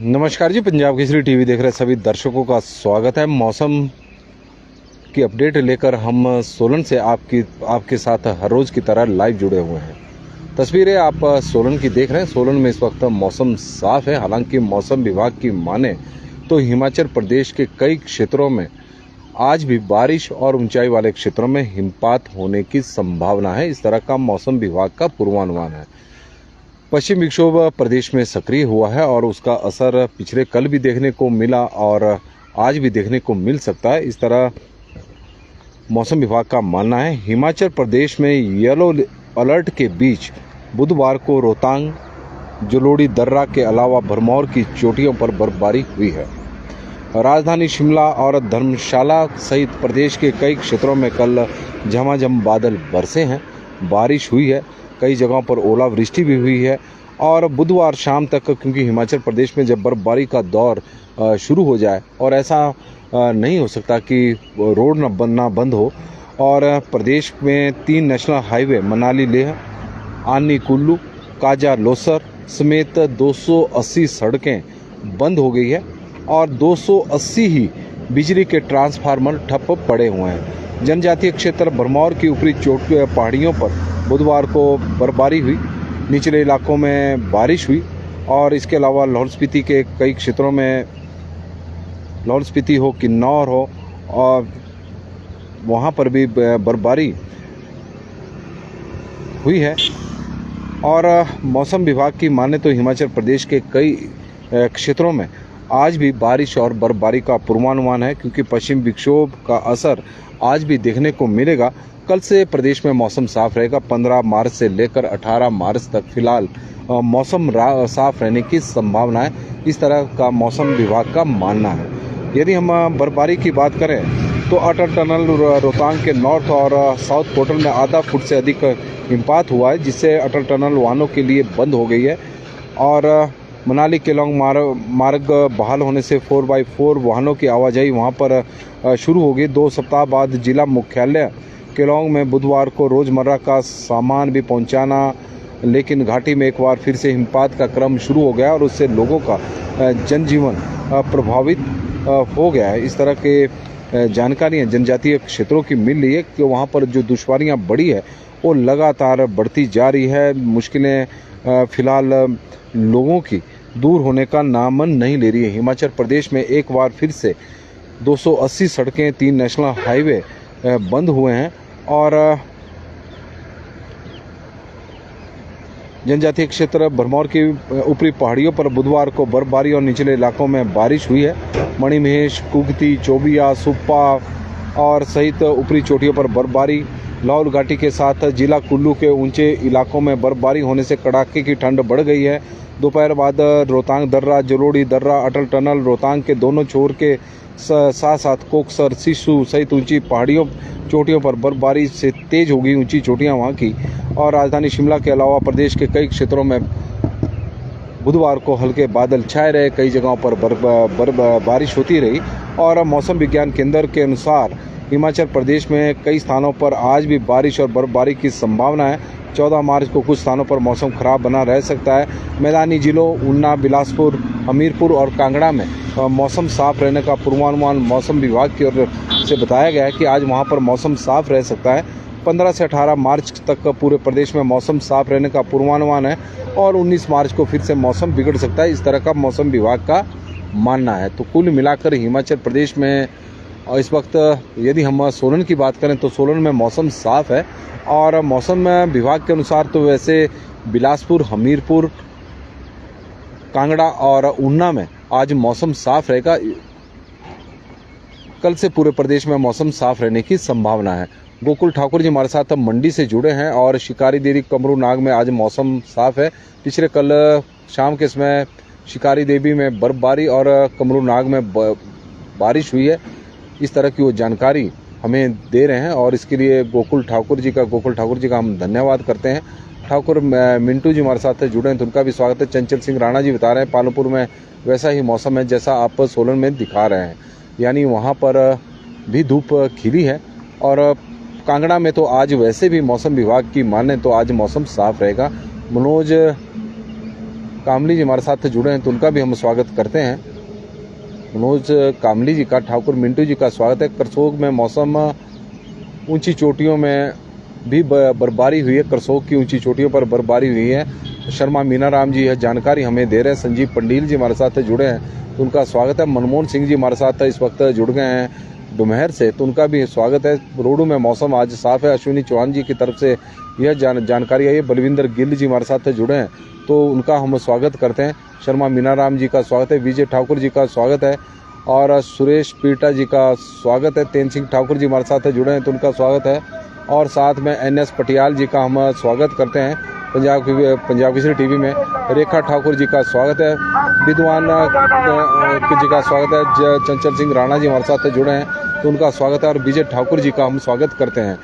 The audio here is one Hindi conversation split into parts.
नमस्कार जी, पंजाब केसरी टीवी देख रहे सभी दर्शकों का स्वागत है। मौसम की अपडेट लेकर हम सोलन से आपके साथ हर रोज़ की तरह लाइव जुड़े हुए हैं। तस्वीरें आप सोलन की देख रहे हैं। सोलन में इस वक्त मौसम साफ है। हालांकि मौसम विभाग की माने तो हिमाचल प्रदेश के कई क्षेत्रों में आज भी बारिश और ऊंचाई वाले क्षेत्रों में हिमपात होने की संभावना है। इस तरह का मौसम विभाग का पूर्वानुमान है। पश्चिम विक्षोभ प्रदेश में सक्रिय हुआ है और उसका असर पिछले कल भी देखने को मिला और आज भी देखने को मिल सकता है। इस तरह मौसम विभाग का मानना है। हिमाचल प्रदेश में येलो अलर्ट के बीच बुधवार को रोहतांग, जलोड़ी दर्रा के अलावा भरमौर की चोटियों पर बर्फबारी हुई है। राजधानी शिमला और धर्मशाला सहित प्रदेश के कई क्षेत्रों में कल झमाझम बादल बरसे हैं, बारिश हुई है। कई जगहों पर ओलावृष्टि भी हुई है और बुधवार शाम तक, क्योंकि हिमाचल प्रदेश में जब बर्फबारी का दौर शुरू हो जाए और ऐसा नहीं हो सकता कि रोड ना बंद हो, और प्रदेश में 3 नेशनल हाईवे मनाली लेह, आनी कुल्लू, काजा लोसर समेत 280 सड़कें बंद हो गई है और 280 ही बिजली के ट्रांसफार्मर ठप पड़े हुए हैं। जनजातीय क्षेत्र भरमौर की ऊपरी पहाड़ियों पर बुधवार को बर्फबारी हुई, निचले इलाकों में बारिश हुई और इसके अलावा लाहौल स्पीति के कई क्षेत्रों में, लाहौल स्पीति हो, किन्नौर हो, और वहाँ पर भी बर्फबारी हुई है। और मौसम विभाग की माने तो हिमाचल प्रदेश के कई क्षेत्रों में आज भी बारिश और बर्फबारी का पूर्वानुमान है, क्योंकि पश्चिम विक्षोभ का असर आज भी देखने को मिलेगा। कल से प्रदेश में मौसम साफ रहेगा। 15 मार्च से लेकर 18 मार्च तक फिलहाल मौसम साफ रहने की संभावना है। इस तरह का मौसम विभाग का मानना है। यदि हम बर्फबारी की बात करें तो अटल टनल रोहतांग के नॉर्थ और साउथ पोर्टल में आधा फुट से अधिक हिमपात हुआ है, जिससे अटल टनल वाहनों के लिए बंद हो गई है। और मनाली केलोंग मार्ग बहाल होने से 4x4 वाहनों की आवाजाही वहां पर शुरू हो गई। 2 सप्ताह बाद जिला मुख्यालय केलोंग में बुधवार को रोज़मर्रा का सामान भी पहुंचाना, लेकिन घाटी में एक बार फिर से हिमपात का क्रम शुरू हो गया और उससे लोगों का जनजीवन प्रभावित हो गया है। इस तरह के जानकारियाँ जनजातीय क्षेत्रों की मिल रही है कि वहाँ पर जो दुश्वारियाँ बढ़ी है वो लगातार बढ़ती जा रही है। मुश्किलें फिलहाल लोगों की दूर होने का नामन नहीं ले रही है। हिमाचल प्रदेश में एक बार फिर से 280 सड़कें, 3 नेशनल हाईवे बंद हुए हैं और जनजातीय क्षेत्र भरमौर की ऊपरी पहाड़ियों पर बुधवार को बर्फबारी और निचले इलाकों में बारिश हुई है। मणिमहेश, कुगती, चोबिया, सुप्पा और सहित ऊपरी चोटियों पर बर्फबारी। लाहौल घाटी के साथ जिला कुल्लू के ऊंचे इलाकों में बर्फबारी होने से कड़ाके की ठंड बढ़ गई है। दोपहर बाद रोहतांग दर्रा, जलोड़ी दर्रा, अटल टनल रोहतांग के दोनों छोर के साथ साथ कोकसर, सिस्सू सहित ऊंची पहाड़ियों चोटियों पर बर्फबारी से तेज हो गई ऊंची चोटियां वहां की। और राजधानी शिमला के अलावा प्रदेश के कई क्षेत्रों में बुधवार को हल्के बादल छाए रहे। कई जगहों पर बारिश होती रही और मौसम विज्ञान केंद्र के अनुसार हिमाचल प्रदेश में कई स्थानों पर आज भी बारिश और बर्फबारी की संभावना है। 14 मार्च को कुछ स्थानों पर मौसम खराब बना रह सकता है। मैदानी जिलों ऊना, बिलासपुर, हमीरपुर और कांगड़ा में मौसम साफ रहने का पूर्वानुमान मौसम विभाग की ओर से बताया गया है कि आज वहां पर मौसम साफ रह सकता है। 15 से 18 मार्च तक पूरे प्रदेश में मौसम साफ रहने का पूर्वानुमान है और 19 मार्च को फिर से मौसम बिगड़ सकता है। इस तरह का मौसम विभाग का मानना है। तो कुल मिलाकर हिमाचल प्रदेश में इस वक्त यदि हम सोलन की बात करें तो सोलन में मौसम साफ है और मौसम विभाग के अनुसार तो वैसे बिलासपुर, हमीरपुर, कांगड़ा और ऊना में आज मौसम साफ रहेगा। कल से पूरे प्रदेश में मौसम साफ रहने की संभावना है। गोकुल ठाकुर जी हमारे साथ मंडी से जुड़े हैं और शिकारी देवी कमरू नाग में आज मौसम साफ है। पिछले कल शाम के समय शिकारी देवी में बर्फबारी और कमरू नाग में बारिश हुई है। इस तरह की वो जानकारी हमें दे रहे हैं और इसके लिए गोकुल ठाकुर जी का हम धन्यवाद करते हैं। ठाकुर मिंटू जी हमारे साथ जुड़े हैं तो उनका भी स्वागत है। चंचल सिंह राणा जी बता रहे हैं पालमपुर में वैसा ही मौसम है जैसा आप सोलन में दिखा रहे हैं, यानी वहाँ पर भी धूप खिली है। और कांगड़ा में तो आज वैसे भी मौसम विभाग की माने तो आज मौसम साफ रहेगा। मनोज कामली जी हमारे साथ जुड़े हैं तो उनका भी हम स्वागत करते हैं। मनोज कामली जी का, ठाकुर मिंटू जी का स्वागत है। करसोग में मौसम, ऊंची चोटियों में भी बर्फबारी हुई है। करसोग की ऊंची चोटियों पर बर्फबारी हुई है। शर्मा मीनाराम जी यह जानकारी हमें दे रहे हैं। संजीव पंडील जी हमारे साथ जुड़े हैं तो उनका स्वागत है। मनमोहन सिंह जी हमारे साथ इस वक्त जुड़ गए हैं डुमहर से, तो उनका भी स्वागत है। रोडू में मौसम आज साफ है। अश्विनी चौहान जी की तरफ से यह जानकारी आई है। बलविंदर गिल जी हमारे साथ जुड़े हैं तो उनका हम स्वागत करते हैं। शर्मा मीनाराम जी का स्वागत है। विजय ठाकुर जी का स्वागत है और सुरेश पीटा जी का स्वागत है। तेन सिंह ठाकुर जी हमारे साथ जुड़े हैं तो उनका स्वागत है। और साथ में NS पटियाल जी का हम स्वागत करते हैं। पंजाब केसरी टीवी में रेखा ठाकुर जी का स्वागत है। विद्वान जी का स्वागत है। चंचल सिंह राणा जी हमारे साथ जुड़े हैं तो उनका स्वागत है। और विजय ठाकुर जी का हम स्वागत करते हैं।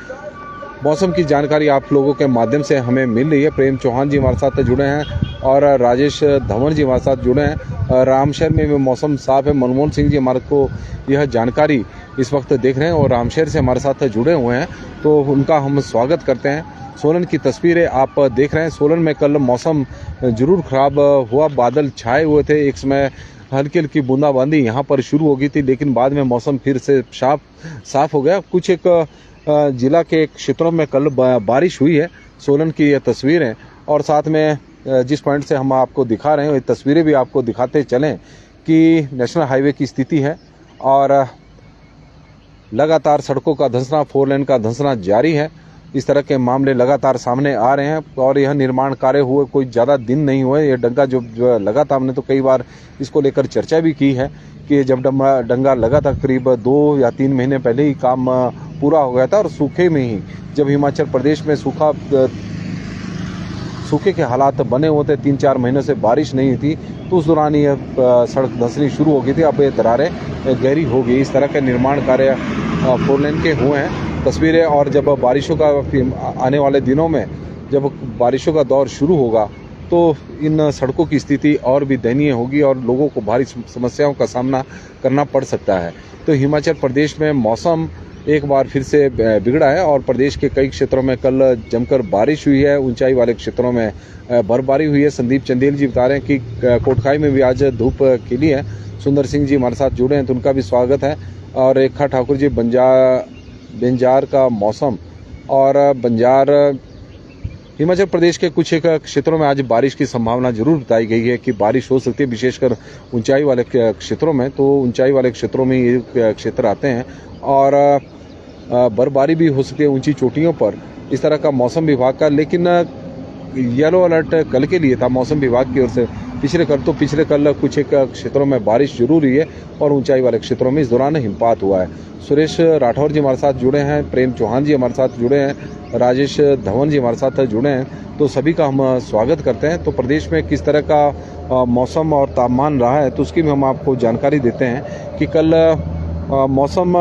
मौसम की जानकारी आप लोगों के माध्यम से हमें मिल रही है। प्रेम चौहान जी हमारे साथ जुड़े हैं और राजेश धवन जी हमारे साथ जुड़े हैं। रामशहर में भी मौसम साफ है। मनमोहन सिंह जी हमारे को यह जानकारी इस वक्त देख रहे हैं और रामशहर से हमारे साथ जुड़े हुए हैं तो उनका हम स्वागत करते हैं। सोलन की तस्वीरें आप देख रहे हैं। सोलन में कल मौसम जरूर खराब हुआ, बादल छाए हुए थे। एक समय हल्की हल्की बूंदाबांदी यहाँ पर शुरू हो गई थी लेकिन बाद में मौसम फिर से साफ हो गया। कुछ एक जिला के क्षेत्रों में कल बारिश हुई है। सोलन की ये तस्वीरें और साथ में जिस पॉइंट से हम आपको दिखा रहे हैं ये तस्वीरें भी आपको दिखाते चलें कि नेशनल हाईवे की स्थिति है और लगातार सड़कों का धंसना, 4 लेन का धंसना जारी है। इस तरह के मामले लगातार सामने आ रहे हैं और यह निर्माण कार्य हुए कोई ज़्यादा दिन नहीं हुए। यह डंगा जो लगा था, हमने तो कई बार इसको लेकर चर्चा भी की है कि जब डंगा लगा था करीब 2 या 3 महीने पहले ही काम पूरा हो गया था और सूखे में ही जब हिमाचल प्रदेश में सूखे के हालात बने होते 3-4 महीनों से बारिश नहीं थी तो उस दौरान ये सड़क धंसनी शुरू हो गई थी। अब ये दरारें गहरी हो गई। इस तरह के निर्माण कार्य 4 लेन के हुए हैं। तस्वीरें और जब बारिशों का आने वाले दिनों में जब बारिशों का दौर शुरू होगा तो इन सड़कों की स्थिति और भी दयनीय होगी और लोगों को भारी समस्याओं का सामना करना पड़ सकता है। तो हिमाचल प्रदेश में मौसम एक बार फिर से बिगड़ा है और प्रदेश के कई क्षेत्रों में कल जमकर बारिश हुई है। ऊंचाई वाले क्षेत्रों में बर्फबारी हुई है। संदीप चंदेल जी बता रहे हैं कि कोटखाई में भी आज धूप खिली है। सुंदर सिंह जी हमारे साथ जुड़े हैं तो उनका भी स्वागत है। और रेखा ठाकुर जी बंजार का मौसम और बंजार हिमाचल प्रदेश के कुछ एक क्षेत्रों में आज बारिश की संभावना जरूर बताई गई है कि बारिश हो सकती है, विशेषकर ऊंचाई वाले क्षेत्रों में। तो ऊंचाई वाले क्षेत्रों में ये क्षेत्र आते हैं और बर्फबारी भी हो सकती है ऊंची चोटियों पर। इस तरह का मौसम विभाग का, लेकिन येलो अलर्ट कल के लिए था मौसम विभाग की ओर से। पिछले कल कुछ एक क्षेत्रों में बारिश जरूर हुई है और ऊंचाई वाले क्षेत्रों में इस दौरान हिमपात हुआ है। सुरेश राठौर जी हमारे साथ जुड़े हैं, प्रेम चौहान जी हमारे साथ जुड़े हैं, राजेश धवन जी हमारे साथ जुड़े हैं तो सभी का हम स्वागत करते हैं। तो प्रदेश में किस तरह का मौसम और तापमान रहा है तो उसकी भी हम आपको जानकारी देते हैं कि कल मौसम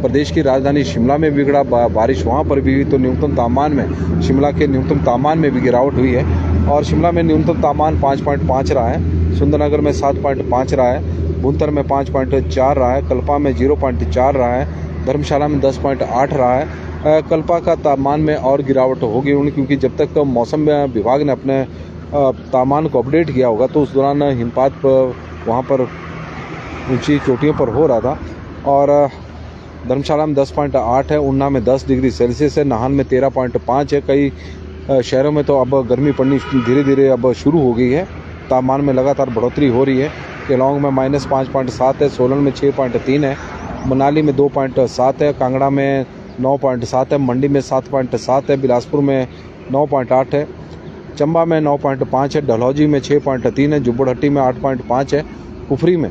प्रदेश की राजधानी शिमला में बिगड़ा, बारिश वहाँ पर भी हुई तो न्यूनतम तापमान में, शिमला के न्यूनतम तापमान में भी गिरावट हुई है और शिमला में न्यूनतम तापमान 5.5 रहा है, सुंदरनगर में 7.5 रहा है, भुंतर में 5.4 रहा है, कल्पा में 0.4 रहा है, धर्मशाला में 10.8 रहा है। कल्पा का तापमान में और गिरावट होगी क्योंकि जब तक मौसम विभाग ने अपने तापमान को अपडेट किया होगा तो उस दौरान हिमपात वहाँ पर ऊंची चोटियों पर हो रहा था। और धर्मशाला में 10.8 है, ऊना में 10 डिग्री सेल्सियस है, नाहन में 13.5 है। कई शहरों में तो अब गर्मी पड़नी धीरे धीरे अब शुरू हो गई है। तापमान में लगातार बढ़ोतरी हो रही है। केलांग में -5.7 है, सोलन में 6.3 है, मनाली में 2.7 है, कांगड़ा में 9.7 है, मंडी में 7.7 है, बिलासपुर में 9.8 है, चंबा में 9.5 है, डलहौजी में 6.3 है, जुब्बड़हट्टी में 8.5 है, कुफरी में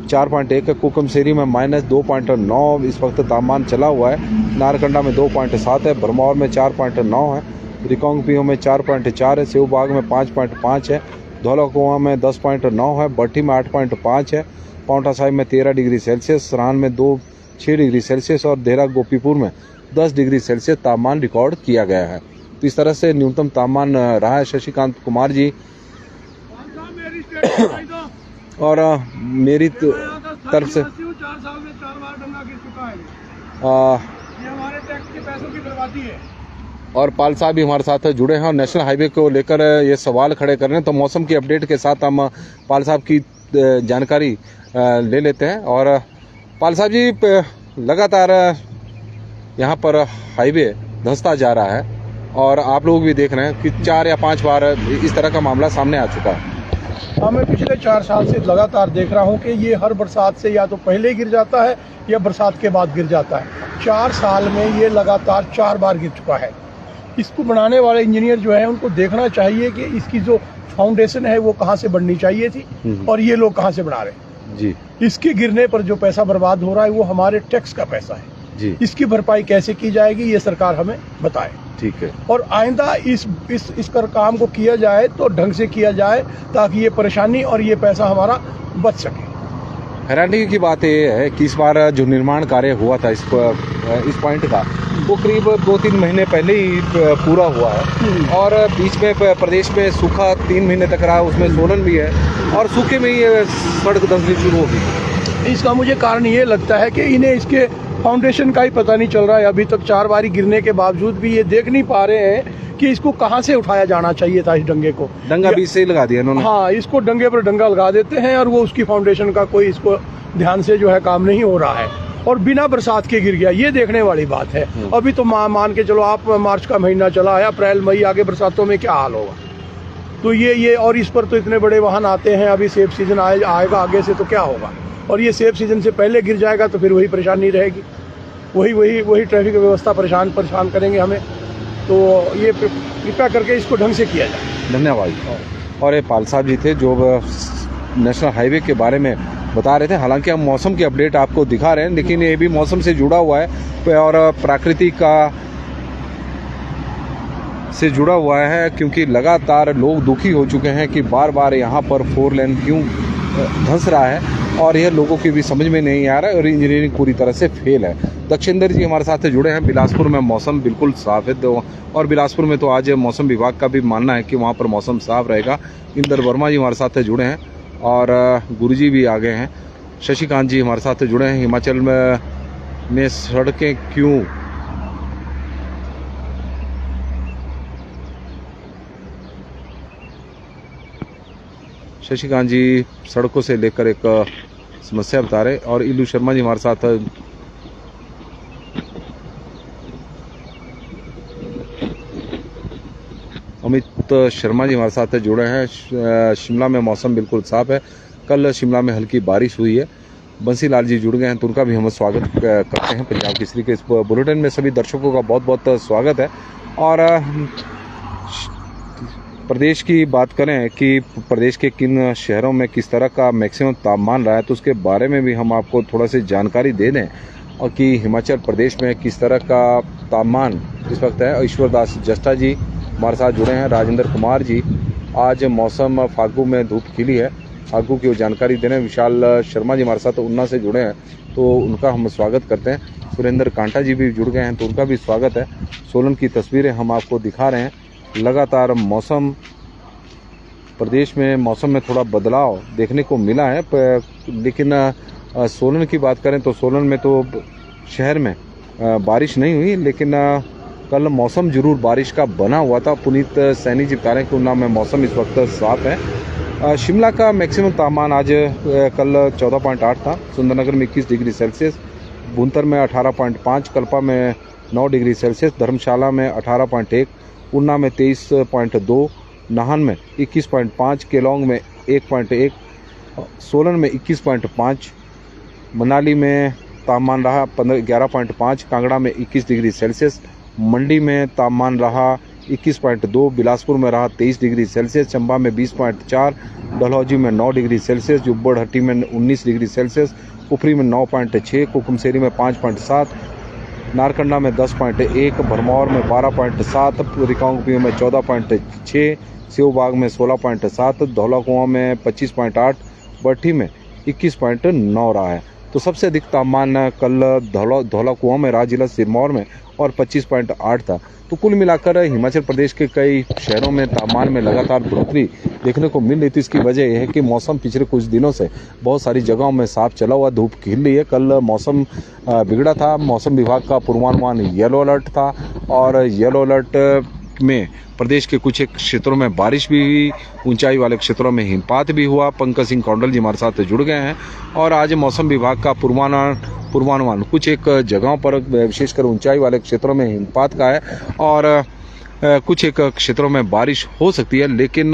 4.1 है, कुकमसेरी में -2.9 इस वक्त तापमान चला हुआ है, नारकंडा में 2.7 है, भरमौर में 4.9 है, रिकांगपिओ में 4.4 है, सेवबाग में 5.5 है, धौलाकुआं में 10.9 है, भट्टी में 8.5 है, पांवटा साहिब में 13 डिग्री सेल्सियस, सराहान में 6 डिग्री सेल्सियस और देहरा गोपीपुर में 10 डिग्री सेल्सियस तापमान रिकॉर्ड किया गया है। तो इस तरह से न्यूनतम तापमान रहा है। शशिकांत कुमार जी और मेरी तरफ से 4 साल में 4 बार डंगा गिर चुका है। ये हमारे टैक्स के पैसों की बर्बादी है। और पाल साहब भी हमारे साथ जुड़े हैं और नेशनल हाईवे को लेकर ये सवाल खड़े कर रहे हैं। तो मौसम की अपडेट के साथ हम पाल साहब की जानकारी ले लेते हैं। और पाल साहब जी, लगातार यहाँ पर हाईवे धंसता जा रहा है और आप लोग भी देख रहे हैं कि 4 या 5 बार इस तरह का मामला सामने आ चुका है। हाँ, मैं पिछले 4 साल से लगातार देख रहा हूँ कि ये हर बरसात से या तो पहले गिर जाता है या बरसात के बाद गिर जाता है। 4 साल में ये लगातार 4 बार गिर चुका है। इसको बनाने वाले इंजीनियर जो है उनको देखना चाहिए कि इसकी जो फाउंडेशन है वो कहाँ से बननी चाहिए थी और ये लोग कहाँ से बना रहे हैं जी। इसके गिरने पर जो पैसा बर्बाद हो रहा है वो हमारे टैक्स का पैसा है जी। इसकी भरपाई कैसे की जाएगी ये सरकार हमें बताए। ठीक है। और आइंदा इस कर काम को किया जाए तो ढंग से किया जाए ताकि ये परेशानी और ये पैसा हमारा बच सके। हैरानी की बात ये है कि इस बार जो निर्माण कार्य हुआ था इस पॉइंट का वो करीब 2-3 महीने पहले ही पूरा हुआ है और बीच में प्रदेश में सूखा 3 महीने तक रहा, उसमें सोलन भी है और सूखे में ये सड़क धंसनी शुरू होगी। इसका मुझे कारण ये लगता है कि इन्हें इसके फाउंडेशन का ही पता नहीं चल रहा है। अभी तक 4 बारी गिरने के बावजूद भी ये देख नहीं पा रहे हैं कि इसको कहाँ से उठाया जाना चाहिए था। इस डंगे को डंगा बीच से ही लगा दिया इन्होंने। हाँ, इसको डंगे पर डंगा लगा देते हैं और वो उसकी फाउंडेशन का कोई इसको ध्यान से जो है काम नहीं हो रहा है और बिना बरसात के गिर गया। ये देखने वाली बात है। अभी तो मान के चलो आप, मार्च का महीना चला है, अप्रैल मई, आगे बरसातों में क्या हाल होगा। तो ये और इस पर तो इतने बड़े वाहन आते हैं। अभी सेब सीजन आएगा आगे से तो क्या होगा, और ये सेब सीजन से पहले गिर जाएगा तो फिर वही परेशानी रहेगी, वही ट्रैफिक व्यवस्था परेशान करेंगे हमें। तो ये कृपया करके इसको ढंग से किया जाए। धन्यवाद। और ये पाल साहब जी थे जो नेशनल हाईवे के बारे में बता रहे थे। हालांकि हम मौसम की अपडेट आपको दिखा रहे हैं, लेकिन ये भी मौसम से जुड़ा हुआ है और प्रकृति से जुड़ा हुआ है, क्योंकि लगातार लोग दुखी हो चुके हैं कि बार बार यहाँ पर 4 लेन क्यों धंस रहा है और यह लोगों की भी समझ में नहीं आ रहा है और इंजीनियरिंग पूरी तरह से फेल है। दक्षिंदर जी हमारे साथ जुड़े हैं। बिलासपुर में मौसम बिल्कुल साफ है और बिलासपुर में तो आज मौसम विभाग का भी मानना है कि वहाँ पर मौसम साफ रहेगा। इंदर वर्मा जी हमारे साथ जुड़े हैं और गुरुजी भी आ गए हैं। शशिकांत जी हमारे साथ जुड़े हैं। हिमाचल में सड़कें क्यों शशिकांत जी सड़कों से लेकर एक समस्या बता रहे। और इल्लू शर्मा जी हमारे साथ अमित शर्मा जी हमारे साथ जुड़े हैं। शिमला में मौसम बिल्कुल साफ है। कल शिमला में हल्की बारिश हुई है। बंसी लाल जी जुड़ गए हैं तो उनका भी हम स्वागत करते हैं। पंजाब केसरी के इस बुलेटिन में सभी दर्शकों का बहुत बहुत स्वागत है। और प्रदेश की बात करें कि प्रदेश के किन शहरों में किस तरह का मैक्सिमम तापमान रहा है तो उसके बारे में भी हम आपको थोड़ा सी जानकारी दे दें और कि हिमाचल प्रदेश में किस तरह का तापमान इस वक्त है। ईश्वर दास जस्टा जी हमारे साथ जुड़े हैं। राजेंद्र कुमार जी, आज मौसम फागू में धूप खिली है, फागू की वो जानकारी दे रहे हैं। विशाल शर्मा जी हमारे साथ ऊना से जुड़े हैं तो उनका हम स्वागत करते हैं। सुरेंद्र कांटा जी भी जुड़ गए हैं तो उनका भी स्वागत है। सोलन की तस्वीरें हम आपको दिखा रहे हैं। लगातार मौसम प्रदेश में मौसम में थोड़ा बदलाव देखने को मिला है, लेकिन सोलन की बात करें तो सोलन में तो शहर में बारिश नहीं हुई, लेकिन कल मौसम जरूर बारिश का बना हुआ था। पुनीत सैनी जी बता रहे हैं कि ऊना में मौसम इस वक्त साफ है। शिमला का मैक्सिमम तापमान आज कल 14.8 था। सुंदरनगर में 21 डिग्री सेल्सियस, भुंतर में 18.5, कल्पा में 9 डिग्री सेल्सियस, धर्मशाला में 18.1, ऊना में 23.2, नाहन में 21.5, केलोंग में 1.1, सोलन में 21.5, मनाली में तापमान रहा 11.5, कांगड़ा में 21 डिग्री सेल्सियस, मंडी में तापमान रहा 21.2, बिलासपुर में रहा 23 डिग्री सेल्सियस, चंबा में 20.4, डलहौजी में 9 डिग्री सेल्सियस, जुब्बड़हट्टी में 19 डिग्री सेल्सियस, कुफरी में 9.6, कुकुमसेरी में 5.7, नारकंडा में 10.1, भरमौर में 12.7, रिकांगपिओ में 14.6, सेवबाग में 16.7, धौलाकुआं में 25.8, बट्ठी में 21.9 रहा है। तो सबसे अधिक तापमान कल धौलाकुआं में रहा, जिला सिरमौर में, और 25.8 था। तो तो कुल मिलाकर हिमाचल प्रदेश के कई शहरों में तापमान में लगातार बढ़ोतरी देखने को मिल रही थी। इसकी वजह यह है कि मौसम पिछले कुछ दिनों से बहुत सारी जगहों में साफ चला हुआ, धूप खिल रही है। कल मौसम बिगड़ा था। मौसम विभाग का पूर्वानुमान येलो अलर्ट था और येलो अलर्ट में प्रदेश के कुछ एक क्षेत्रों में बारिश भी हुई, ऊंचाई वाले क्षेत्रों में हिमपात भी हुआ। पंकज सिंह कौंडल जी हमारे साथ जुड़ गए हैं और आज मौसम विभाग का पूर्वानुमान कुछ एक जगहों पर विशेषकर ऊंचाई वाले क्षेत्रों में हिमपात का है और कुछ एक क्षेत्रों में बारिश हो सकती है। लेकिन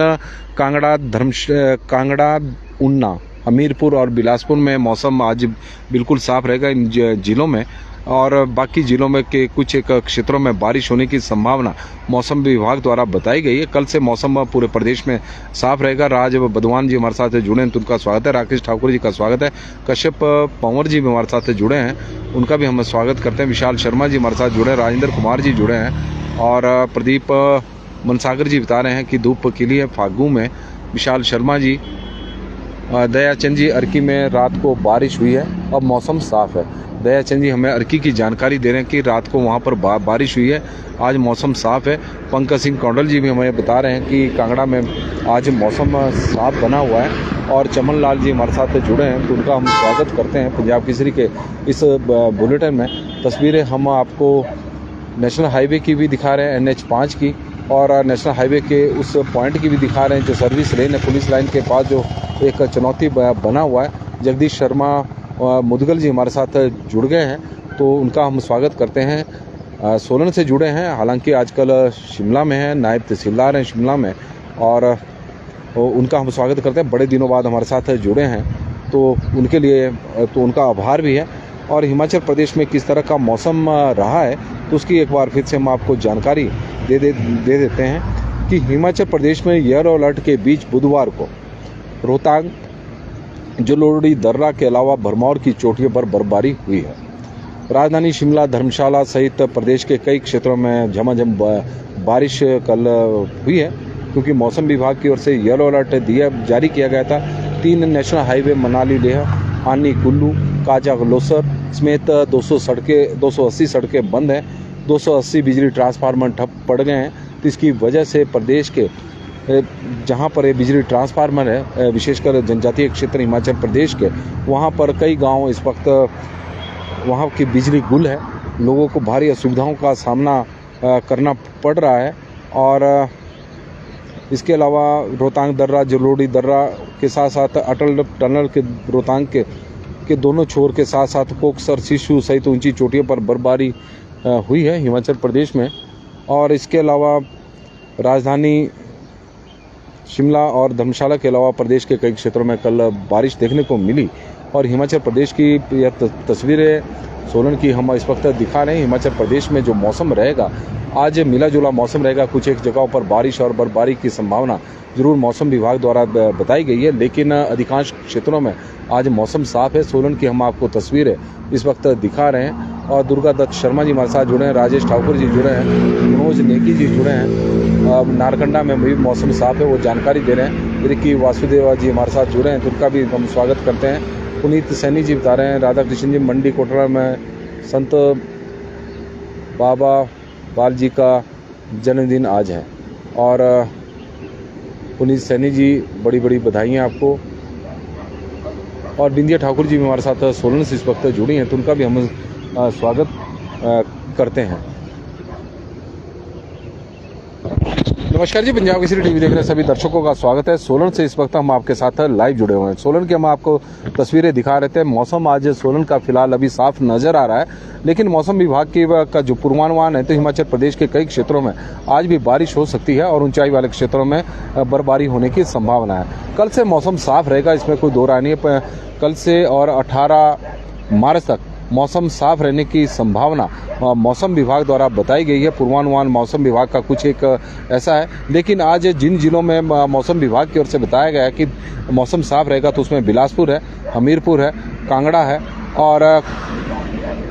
कांगड़ा, ऊना, हमीरपुर और बिलासपुर में मौसम आज बिल्कुल साफ रहेगा इन जिलों में, और बाकी जिलों में के कुछ एक क्षेत्रों में बारिश होने की संभावना मौसम विभाग द्वारा बताई गई है। कल से मौसम पूरे प्रदेश में साफ रहेगा। राज बदवान जी हमारे साथ जुड़े हैं तो उनका स्वागत है। राकेश ठाकुर जी का स्वागत है। कश्यप पंवर जी भी हमारे साथ जुड़े हैं, उनका भी हम स्वागत करते हैं। विशाल शर्मा जी हमारे साथ जुड़े हैं। राजेंद्र कुमार जी जुड़े हैं और प्रदीप मनसागर जी बता रहे हैं कि धूप खिली है फागू में। विशाल शर्मा जी, दयाचंद जी, अर्की में रात को बारिश हुई है, अब मौसम साफ है। दयाचंद जी हमें अर्की की जानकारी दे रहे हैं कि रात को वहां पर बारिश हुई है, आज मौसम साफ है। पंकज सिंह कौंडल जी भी हमें बता रहे हैं कि कांगड़ा में आज मौसम साफ बना हुआ है और चमन लाल जी हमारे साथ जुड़े हैं तो उनका हम स्वागत करते हैं पंजाब केसरी के इस बुलेटिन में। तस्वीरें हम आपको नेशनल हाईवे की भी दिखा रहे हैं, NH5 की, और नेशनल हाईवे के उस पॉइंट की भी दिखा रहे हैं जो सर्विस लेन है, पुलिस लाइन के पास जो एक चुनौती बना हुआ है। जगदीश शर्मा मुदगल जी हमारे साथ जुड़ गए हैं तो उनका हम स्वागत करते हैं। सोलन से जुड़े हैं, हालांकि आजकल शिमला में हैं, नायब तहसीलदार हैं शिमला में, और उनका हम स्वागत करते हैं। बड़े दिनों बाद हमारे साथ जुड़े हैं तो उनके लिए तो उनका आभार भी है। और हिमाचल प्रदेश में किस तरह का मौसम रहा है तो उसकी एक बार फिर से हम आपको जानकारी दे देते हैं कि हिमाचल प्रदेश में येलो अलर्ट के बीच बुधवार को रोहतांग, जलोड़ी, दर्रा के अलावा भरमौर की चोटियों पर बर्फबारी हुई है। राजधानी शिमला, धर्मशाला सहित प्रदेश के कई क्षेत्रों में झमाझम बारिश कल हुई है, क्योंकि मौसम विभाग की ओर से येलो अलर्ट जारी किया गया था। 3 नेशनल हाईवे मनाली लेह, आनी कुल्लू, काजा लोसर समेत 280 सड़कें बंद हैं। 280 बिजली ट्रांसफार्मर ठप पड़ गए हैं। तो इसकी वजह से प्रदेश के जहाँ पर ये बिजली ट्रांसफार्मर है, विशेषकर जनजातीय क्षेत्र हिमाचल प्रदेश के, वहाँ पर कई गांव इस वक्त वहाँ की बिजली गुल है। लोगों को भारी असुविधाओं का सामना करना पड़ रहा है। और इसके अलावा रोहतांग दर्रा, जलोड़ी दर्रा के साथ साथ अटल टनल के रोहतांग के दोनों छोर के साथ साथ कोकसर, सिसु सहित ऊंची चोटियों पर बर्फबारी हुई है हिमाचल प्रदेश में। और इसके अलावा राजधानी शिमला और धर्मशाला के अलावा प्रदेश के कई क्षेत्रों में कल बारिश देखने को मिली। और हिमाचल प्रदेश की यह तस्वीरें सोलन की हम इस वक्त दिखा रहे हैं। हिमाचल प्रदेश में जो मौसम रहेगा, आज मिला जुला मौसम रहेगा। कुछ एक जगहों पर बारिश और बर्फबारी की संभावना जरूर मौसम विभाग द्वारा बताई गई है, लेकिन अधिकांश क्षेत्रों में आज मौसम साफ है। सोलन की हम आपको तस्वीरें इस वक्त दिखा रहे हैं। और दुर्गा दत्त शर्मा जी हमारे साथ जुड़े हैं, राजेश ठाकुर जी जुड़े हैं, मनोज नेगी जी जुड़े हैं। नारकंडा में भी मौसम साफ है, वो जानकारी दे रहे हैं। रिकी वासुदेवा जी हमारे साथ जुड़े हैं तो उनका भी हम स्वागत करते हैं। पुनीत सैनी जी बता रहे हैं राधा कृष्ण जी मंडी कोटरा में संत बाबा बाल जी का जन्मदिन आज है। और पुनीत सैनी जी, बड़ी बड़ी बधाइयाँ आपको। और बिंदिया ठाकुर जी भी हमारे साथ सोलन से इस वक्त जुड़ी हैं तो उनका भी हम स्वागत करते हैं। नमस्कार जी, पंजाब केसरी टीवी देख रहे सभी दर्शकों का स्वागत है। सोलन से इस वक्त हम आपके साथ लाइव जुड़े हुए हैं। सोलन की हम आपको तस्वीरें दिखा रहे थे। मौसम आज सोलन का फिलहाल अभी साफ नजर आ रहा है, लेकिन मौसम विभाग का जो पूर्वानुमान है तो हिमाचल प्रदेश के कई क्षेत्रों में आज भी बारिश हो सकती है और ऊंचाई वाले क्षेत्रों में बर्फबारी होने की संभावना है। कल से मौसम साफ रहेगा, इसमें कोई दो राय नहीं है। कल से और 18 मार्च तक मौसम साफ रहने की संभावना मौसम विभाग द्वारा बताई गई है। पूर्वानुमान मौसम विभाग का कुछ एक ऐसा है, लेकिन आज जिन जिलों में मौसम विभाग की ओर से बताया गया है कि मौसम साफ रहेगा तो उसमें बिलासपुर है, हमीरपुर है, कांगड़ा है, और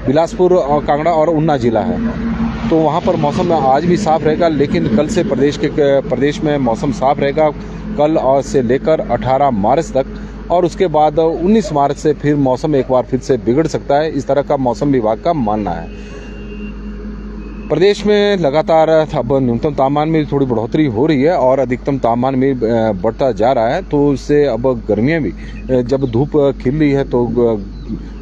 बिलासपुर और कांगड़ा और ऊना जिला है। तो वहाँ पर मौसम आज भी साफ रहेगा, लेकिन कल से प्रदेश में मौसम साफ रहेगा, कल और से लेकर 18 मार्च तक। और उसके बाद 19 मार्च से फिर मौसम एक बार फिर से बिगड़ सकता है, इस तरह का मौसम विभाग का मानना है। प्रदेश में लगातार अब न्यूनतम तापमान में थोड़ी बढ़ोतरी हो रही है और अधिकतम तापमान में बढ़ता जा रहा है, तो इससे अब गर्मियां भी, जब धूप खिल रही है तो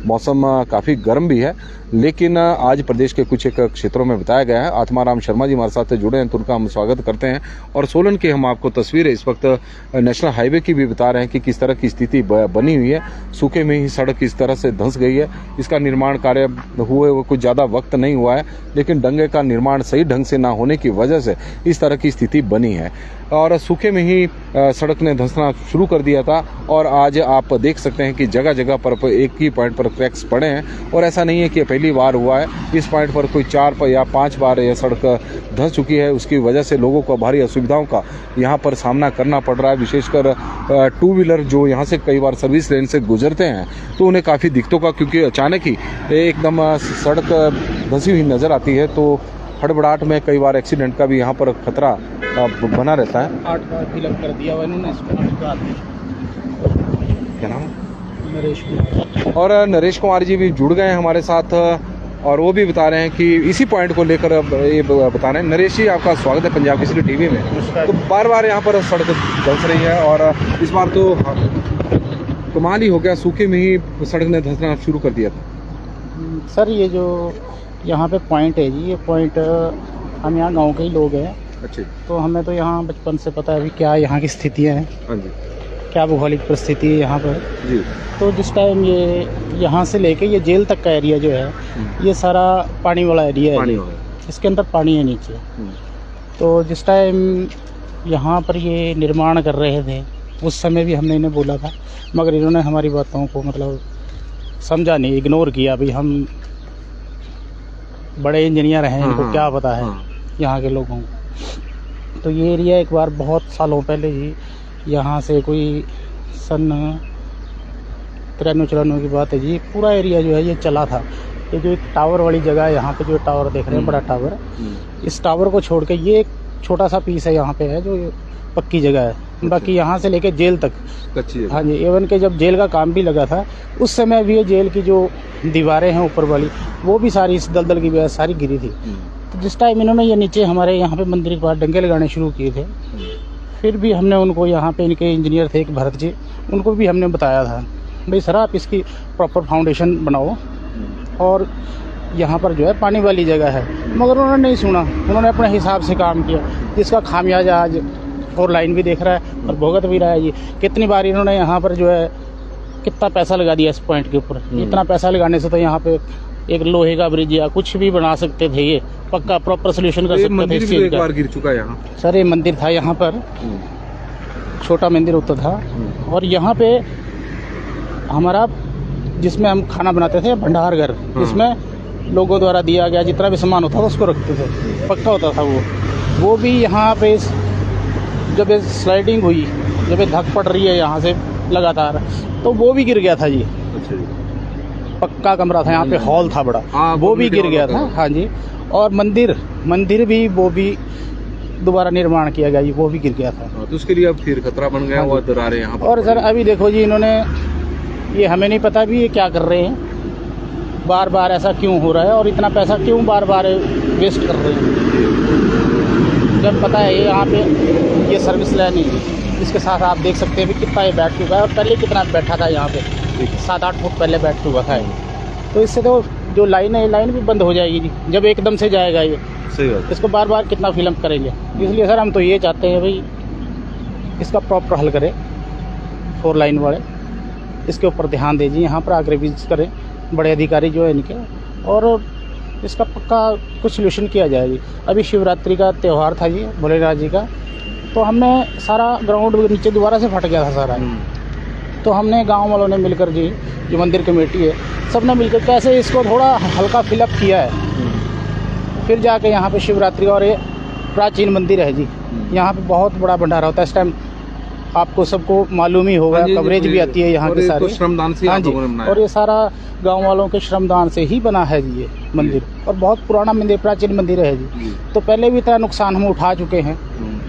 मौसम काफ़ी गर्म भी है। लेकिन आज प्रदेश के कुछ एक क्षेत्रों में बताया गया है। आत्माराम शर्मा जी हमारे साथ जुड़े हैं, तो उनका हम स्वागत करते हैं। और सोलन की हम आपको तस्वीरें इस वक्त नेशनल हाईवे की भी बता रहे हैं कि किस तरह की स्थिति बनी हुई है। सूखे में ही सड़क इस तरह से धंस गई है। इसका निर्माण कार्य हुए वो कुछ ज़्यादा वक्त नहीं हुआ है, लेकिन डंगे का निर्माण सही ढंग से ना होने की वजह से इस तरह की स्थिति बनी है और सूखे में ही सड़क ने धंसना शुरू कर दिया था। और आज आप देख सकते हैं कि जगह जगह पर एक ही पॉइंट पर क्रैक्स पड़े हैं और ऐसा नहीं है कि पहली बार हुआ है। इस पॉइंट पर कोई 4 या 5 बार यह सड़क धंस चुकी है। उसकी वजह से लोगों को भारी असुविधाओं का यहाँ पर सामना करना पड़ रहा है। विशेषकर 2 व्हीलर जो यहाँ से कई बार सर्विस लेन से गुजरते हैं तो उन्हें काफ़ी दिक्कतों का, क्योंकि अचानक ही एकदम सड़क धंसी हुई नज़र आती है, तो हड़बड़ाहट में कई बार एक्सीडेंट का भी यहाँ पर खतरा बना रहता है। 8 बार फिलअप कर दिया हुआ इन्होंने इसको। क्या नाम है? नरेश कुमार। और नरेश कुमार जी भी जुड़ गए हैं हमारे साथ और वो भी बता रहे हैं कि इसी पॉइंट को लेकर अब ये बता रहे हैं। नरेश जी, आपका स्वागत है पंजाब केसरी टीवी में। तो बार बार यहाँ पर सड़क धंस रही है और इस बार तो कमाल ही हो गया, सूखे में ही सड़क ने धंसना शुरू कर दिया था। सर ये जो यहाँ पे पॉइंट है जी, ये पॉइंट हम यहाँ गांव के ही लोग हैं। अच्छा। तो हमें तो यहाँ बचपन से पता है अभी क्या यहाँ की स्थितियाँ हैं, हाँ जी, क्या भौगोलिक परिस्थिति है यहाँ पर जी। तो जिस टाइम ये यहाँ से लेके ये जेल तक का एरिया जो है, ये सारा पानी वाला एरिया है। पानी इसके अंदर पानी है नीचे। तो जिस टाइम यहाँ पर ये निर्माण कर रहे थे उस समय भी हमने इन्हें बोला था, मगर इन्होंने हमारी बातों को मतलब समझा नहीं, इग्नोर किया। अभी हम बड़े इंजीनियर हैं, इनको क्या पता है यहाँ के लोगों को। तो ये एरिया एक बार बहुत सालों पहले ही यहाँ से कोई सन 93-94 की बात है जी, पूरा एरिया जो है ये चला था। ये जो एक टावर वाली जगह है यहाँ पे, जो टावर देख रहे हैं बड़ा टावर, इस टावर को छोड़ के ये एक छोटा सा पीस है यहाँ पे है जो पक्की जगह है। बाकी यहाँ से लेके जेल तक कच्ची जगह। हाँ जी, एवन के जब जेल का काम भी लगा था उस समय भी ये जेल की जो दीवारें हैं ऊपर वाली, वो भी सारी इस दलदल की वजह सारी गिरी थी। तो जिस टाइम इन्होंने ये नीचे हमारे यहाँ पे मंदिर के पास डंगे लगाने शुरू किए थे, फिर भी हमने उनको, यहाँ पे इनके इंजीनियर थे एक भरत जी, उनको भी हमने बताया था भाई सर आप इसकी प्रॉपर फाउंडेशन बनाओ और यहाँ पर जो है पानी वाली जगह है, मगर उन्होंने नहीं सुना। उन्होंने अपने हिसाब से काम किया, जिसका खामियाजा आज 4 लाइन भी देख रहा है और भुगत भी रहा है जी। कितनी बार इन्होंने यहाँ पर जो है कितना पैसा लगा दिया इस पॉइंट के ऊपर। इतना पैसा लगाने से तो यहाँ पे एक लोहे का ब्रिज या कुछ भी बना सकते थे, ये पक्का प्रॉपर सोल्यूशन कर सकते थे इस चीज़ का। एक बार गिर चुका है यहाँ। सर ये मंदिर था यहाँ पर, छोटा मंदिर होता था और यहाँ पे हमारा जिसमें हम खाना बनाते थे भंडार घर, जिसमें लोगों द्वारा दिया गया जितना भी सामान होता था उसको रखते थे, पक्का होता था वो भी यहाँ पे जब ये स्लाइडिंग हुई, जब ये धक पड़ रही है यहाँ से लगातार, तो वो भी गिर गया था जी। पक्का कमरा था यहाँ पे, हॉल था बड़ा, वो भी गिर गया था। हाँ जी, और मंदिर भी वो भी दोबारा निर्माण किया गया जी, वो भी गिर गया था। तो उसके लिए अब फिर खतरा बन गया हुआ दरारें यहाँ पर। और सर अभी देखो जी, इन्होंने ये हमें नहीं पता भी ये क्या कर रहे हैं, बार बार ऐसा क्यों हो रहा है और इतना पैसा क्यों बार बार वेस्ट कर रहे हैं, जब पता है ये यहाँ पे ये सर्विस लाइन है, इसके साथ आप देख सकते हैं भी कितना ये बैठ चुका है और पहले कितना बैठा था यहाँ पे, 7-8 फुट पहले बैठ चुका था। तो इससे तो जो लाइन है, ये लाइन भी बंद हो जाएगी जी जब एकदम से जाएगा ये। सही बात। इसको बार बार कितना फिल्म करेंगे, इसलिए सर हम तो ये चाहते हैं भाई इसका प्रॉपर हल करें 4 लाइन वाले, इसके ऊपर ध्यान दीजिए, यहाँ पर आकर विजिट करें बड़े अधिकारी जो है इनके, और इसका पक्का कुछ सोल्यूशन किया जाए जी। अभी शिवरात्रि का त्यौहार था जी भोलेनाथ जी का, तो हमने सारा ग्राउंड नीचे दोबारा से फट गया था सारा। तो हमने गांव वालों ने मिलकर जी, जो मंदिर कमेटी है, सब ने मिलकर कैसे इसको थोड़ा हल्का फिलअप किया है। फिर जाके यहाँ पे शिवरात्रि, और ये प्राचीन मंदिर है जी, यहाँ पे बहुत बड़ा भंडारा होता है इस टाइम, आपको सबको मालूम ही होगा, कवरेज भी आती है यहाँ के सारे। श्रमदान से हाँ जी, और ये सारा गांव वालों के श्रमदान से ही बना है जी ये मंदिर, और बहुत पुराना मंदिर, प्राचीन मंदिर है जी। तो पहले भी इतना नुकसान हम उठा चुके हैं,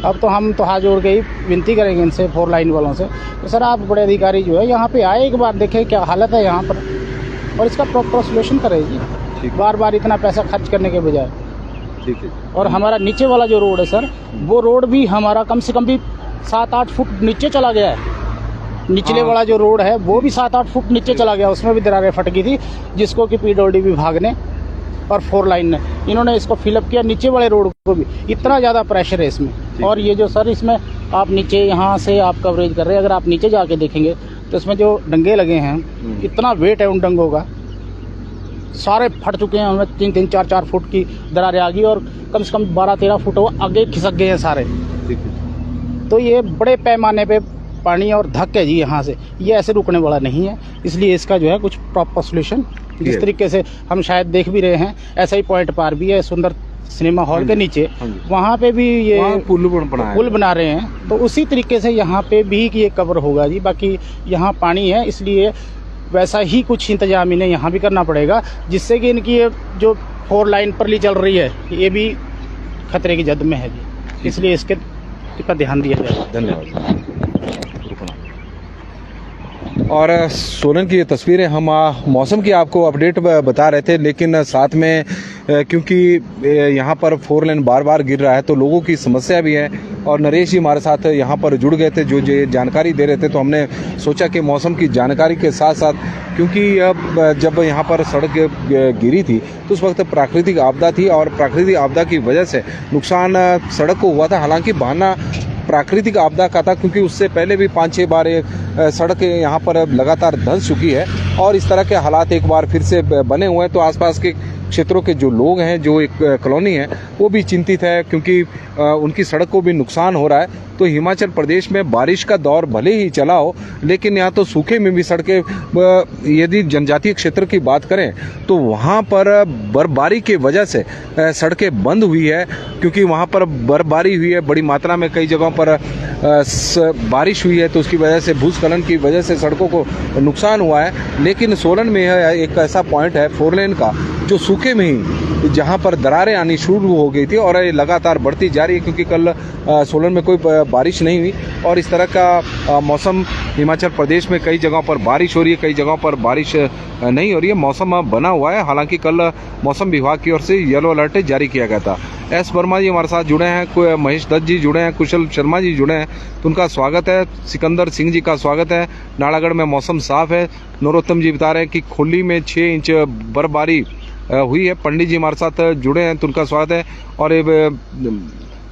अब तो हम तो हाथ जोड़ के ही विनती करेंगे इनसे, 4 लाइन वालों से, तो सर आप बड़े अधिकारी जो है यहाँ पे आए, एक बार देखें क्या हालत है यहाँ पर और इसका प्रॉपर सोल्यूशन करें जी, बार बार इतना पैसा खर्च करने के बजाय। ठीक है। और हमारा नीचे वाला जो रोड है सर, वो रोड भी हमारा कम से कम भी 7-8 फुट नीचे चला गया है। निचले वाला जो रोड है वो भी 7-8 फुट नीचे चला गया, उसमें भी दरारें फट गई थी, जिसको कि पीडब्ल्यूडी विभाग ने और 4 लाइन ने इन्होंने इसको फिलअप किया। नीचे वाले रोड को भी इतना ज़्यादा प्रेशर है इसमें। और ये जो सर इसमें आप नीचे यहाँ से आप कवरेज कर रहे हैं, अगर आप नीचे जाके देखेंगे तो इसमें जो डंगे लगे हैं, इतना वेट है उन डंगों का, सारे फट चुके हैं। हमें 3-3, 4-4 फुट की दरारें आ गई और कम से कम 12-13 फुट वो आगे खिसक गए हैं सारे। तो ये बड़े पैमाने पे पानी और धक है जी यहाँ से, ये ऐसे रुकने वाला नहीं है। इसलिए इसका जो है कुछ प्रॉपर सोल्यूशन, जिस तरीके से हम शायद देख भी रहे हैं, ऐसा ही पॉइंट पार भी है सुंदर सिनेमा हॉल के नीचे, वहाँ पे भी ये पुल बना रहे हैं। तो उसी तरीके से यहाँ पे भी ये कवर होगा जी। बाकी यहाँ पानी है, इसलिए वैसा ही कुछ इंतजाम इन्हें यहाँ भी करना पड़ेगा, जिससे कि इनकी ये जो 4 लाइन परली चल रही है ये भी खतरे की जद में है जी। इसलिए इसके पर ध्यान दिया जाए। धन्यवाद। और सोलन की ये तस्वीरें हम मौसम की आपको अपडेट बता रहे थे, लेकिन साथ में क्योंकि यहाँ पर 4 लेन बार बार गिर रहा है तो लोगों की समस्या भी है। और नरेश जी हमारे साथ यहाँ पर जुड़ गए थे जो जानकारी दे रहे थे, तो हमने सोचा कि मौसम की जानकारी के साथ साथ, क्योंकि अब जब यहाँ पर सड़क गिरी थी तो उस वक्त प्राकृतिक आपदा थी और प्राकृतिक आपदा की वजह से नुकसान सड़क को हुआ था। हालांकि बहाना प्राकृतिक आपदा का था, क्योंकि उससे पहले भी 5-6 बार सड़क यहाँ पर लगातार धंस चुकी है और इस तरह के हालात एक बार फिर से बने हुए हैं। तो आसपास के क्षेत्रों के जो लोग हैं, जो एक कॉलोनी है, वो भी चिंतित है, क्योंकि उनकी सड़क को भी नुकसान हो रहा है। तो हिमाचल प्रदेश में बारिश का दौर भले ही चला हो, लेकिन यहाँ तो सूखे में भी सड़कें, यदि जनजातीय क्षेत्र की बात करें तो वहाँ पर बर्फबारी की वजह से सड़कें बंद हुई है, क्योंकि वहाँ पर बर्फबारी हुई है बड़ी मात्रा में, कई जगहों पर बारिश हुई है, तो उसकी वजह से भूस्खलन की वजह से सड़कों को नुकसान हुआ है। लेकिन सोलन में एक ऐसा पॉइंट है 4 लेन का, जो सूखे में ही जहां पर दरारें आनी शुरू हो गई थी और ये लगातार बढ़ती जा रही है, क्योंकि कल सोलन में कोई बारिश नहीं हुई और इस तरह का मौसम हिमाचल प्रदेश में कई जगहों पर बारिश हो रही है, कई जगहों पर बारिश नहीं हो रही है। मौसम बना हुआ है। हालांकि कल मौसम विभाग की ओर से येलो अलर्ट जारी किया गया था। एस वर्मा जी हमारे साथ जुड़े हैं, महेश दत्त जी जुड़े हैं, कुशल शर्मा जी जुड़े हैं, तो उनका स्वागत है। सिकंदर सिंह जी का स्वागत है। नालागढ़ में मौसम साफ है। नरोत्तम जी बता रहे हैं कि खोली में 6 इंच बर्फबारी हुई है। पंडित जी हमारे साथ जुड़े हैं, तो उनका स्वागत है। और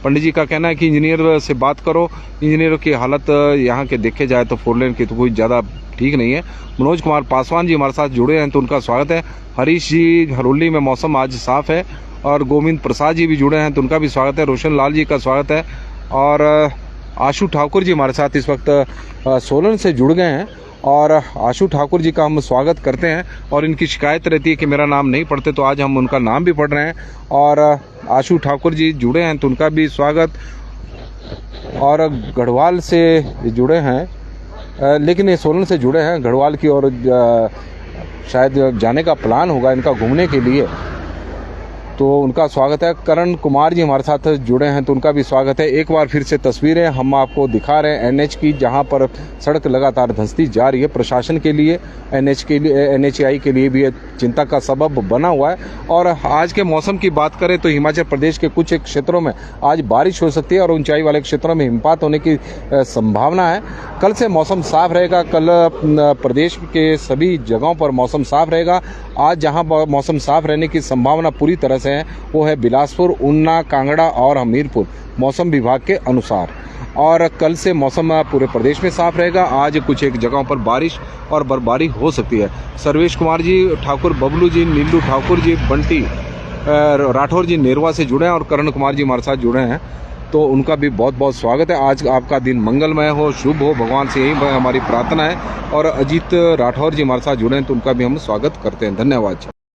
पंडित जी का कहना है कि इंजीनियर से बात करो, इंजीनियरों की हालत यहाँ के देखे जाए तो 4 लेन की तो कोई ज़्यादा ठीक नहीं है। मनोज कुमार पासवान जी हमारे साथ जुड़े हैं, तो उनका स्वागत है। हरीश जी, हरोली में मौसम आज साफ है। और गोविंद प्रसाद जी भी जुड़े हैं, तो उनका भी स्वागत है। रोशन लाल जी का स्वागत है। और आशु ठाकुर जी हमारे साथ इस वक्त सोलन से जुड़ गए हैं, और आशु ठाकुर जी का हम स्वागत करते हैं। और इनकी शिकायत रहती है कि मेरा नाम नहीं पढ़ते, तो आज हम उनका नाम भी पढ़ रहे हैं। और आशु ठाकुर जी जुड़े हैं, तो उनका भी स्वागत। और गढ़वाल से जुड़े हैं, लेकिन ये सोलन से जुड़े हैं, गढ़वाल की ओर शायद जाने का प्लान होगा इनका घूमने के लिए, तो उनका स्वागत है। करण कुमार जी हमारे साथ जुड़े हैं, तो उनका भी स्वागत है। एक बार फिर से तस्वीरें हम आपको दिखा रहे हैं एनएच की, जहां पर सड़क लगातार धंसती जा रही है। प्रशासन के लिए, एनएच के लिए, एनएचएआई के लिए भी ये चिंता का सबब बना हुआ है। और आज के मौसम की बात करें तो हिमाचल प्रदेश के कुछ क्षेत्रों में आज बारिश हो सकती है और ऊंचाई वाले क्षेत्रों में हिमपात होने की संभावना है। कल से मौसम साफ रहेगा। कल प्रदेश के सभी जगहों पर मौसम साफ रहेगा। आज जहां मौसम साफ रहने की संभावना पूरी तरह से है वो है बिलासपुर, ऊना, कांगड़ा और हमीरपुर, मौसम विभाग के अनुसार। और कल से मौसम पूरे प्रदेश में साफ रहेगा। आज कुछ एक जगहों पर बारिश और बर्फबारी हो सकती है। सर्वेश कुमार जी ठाकुर, बबलू जी, नीलू ठाकुर जी, बंटी राठौर जी नेरवा से जुड़े हैं, और करण कुमार जी हमारे साथ जुड़े हैं, तो उनका भी बहुत बहुत स्वागत है। आज आपका दिन मंगलमय हो, शुभ हो, भगवान से यही हमारी प्रार्थना है। और अजीत राठौर जी हमारे साथ जुड़े हैं, तो उनका भी हम स्वागत करते हैं। धन्यवाद।